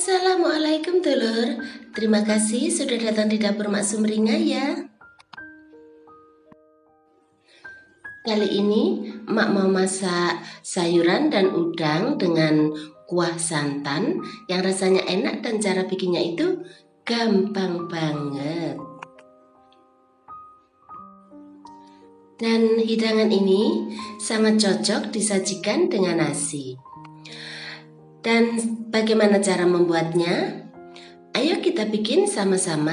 Assalamualaikum Dulur. Terima kasih sudah datang di dapur Mak Sumringah ya. Kali ini Mak mau masak sayuran dan udang dengan kuah santan yang rasanya enak dan cara bikinnya itu gampang banget. Dan hidangan ini sangat cocok disajikan dengan nasi. Dan bagaimana cara membuatnya? Ayo kita bikin sama-sama.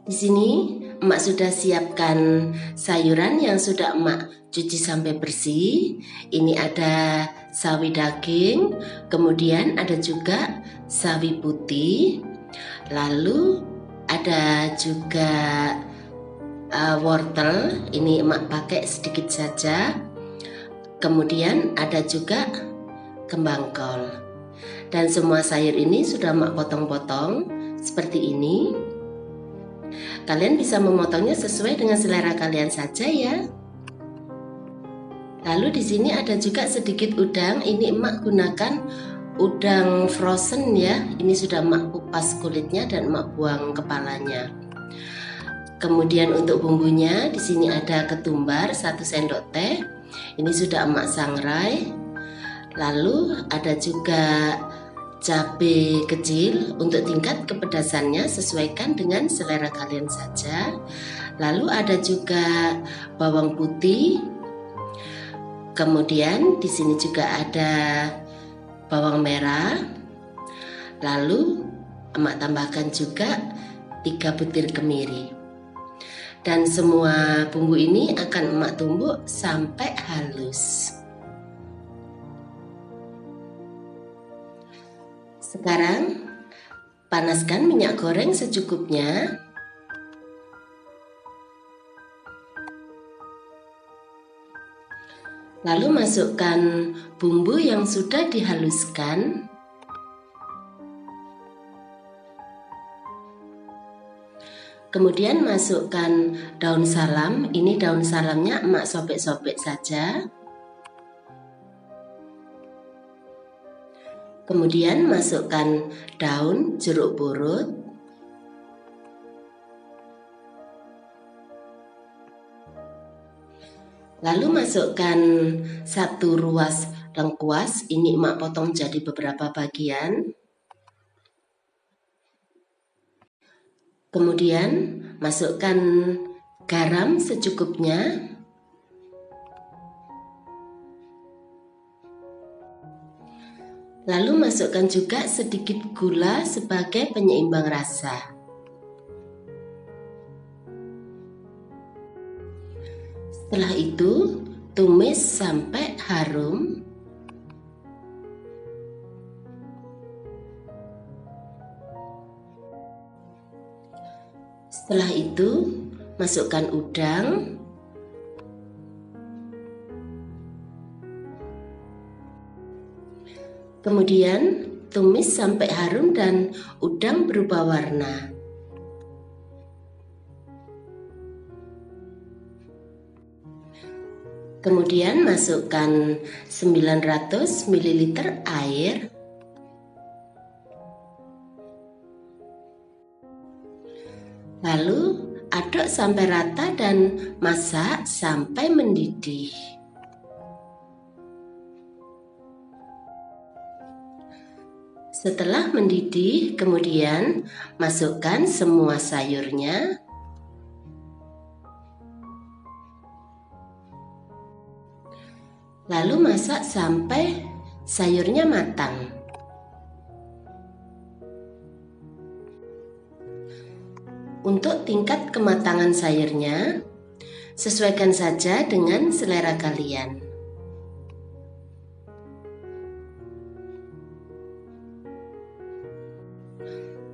Di sini emak sudah siapkan sayuran yang sudah emak cuci sampai bersih. Ini ada sawi daging, kemudian ada juga sawi putih. Lalu ada juga wortel, ini emak pakai sedikit saja. Kemudian ada juga kembang kol. Dan semua sayur ini sudah emak potong-potong seperti ini. Kalian bisa memotongnya sesuai dengan selera kalian saja ya. Lalu di sini ada juga sedikit udang. Ini emak gunakan udang frozen ya. Ini sudah emak kupas kulitnya dan emak buang kepalanya. Kemudian untuk bumbunya di sini ada ketumbar 1 sendok teh. Ini sudah emak sangrai. Lalu ada juga cabai kecil. Untuk tingkat kepedasannya sesuaikan dengan selera kalian saja. Lalu ada juga bawang putih. Kemudian di sini juga ada bawang merah. Lalu emak tambahkan juga 3 butir kemiri. Dan semua bumbu ini akan emak tumbuk sampai halus. Sekarang panaskan minyak goreng secukupnya. Lalu masukkan bumbu yang sudah dihaluskan. Kemudian masukkan daun salam. Ini daun salamnya emak sobek-sobek saja. Kemudian masukkan daun jeruk purut. Lalu masukkan 1 ruas lengkuas. Ini emak potong jadi beberapa bagian. Kemudian masukkan garam secukupnya. Lalu masukkan juga sedikit gula sebagai penyeimbang rasa. Setelah itu tumis sampai harum. Setelah itu masukkan udang. Kemudian tumis sampai harum dan udang berubah warna. Kemudian masukkan 900 ml air. Lalu aduk sampai rata dan masak sampai mendidih. Setelah mendidih, kemudian masukkan semua sayurnya. Lalu masak sampai sayurnya matang. Untuk tingkat kematangan sayurnya, sesuaikan saja dengan selera kalian.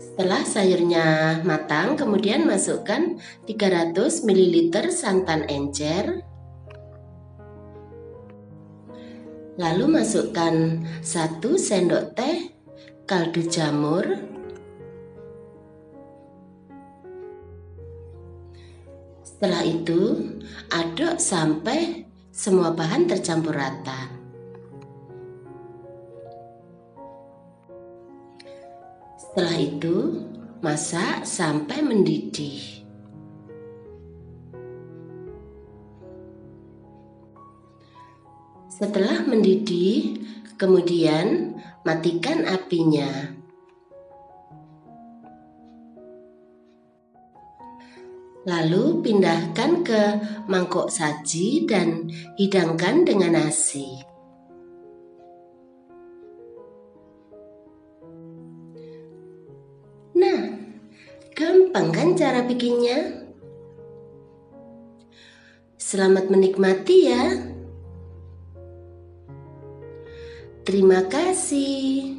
Setelah sayurnya matang, kemudian masukkan 300 ml santan encer. Lalu masukkan 1 sendok teh kaldu jamur. Setelah itu aduk sampai semua bahan tercampur rata. Setelah itu, masak sampai mendidih. Setelah mendidih, kemudian matikan apinya. Lalu pindahkan ke mangkok saji dan hidangkan dengan nasi. Nah, gampang kan cara bikinnya? Selamat menikmati ya. Terima kasih.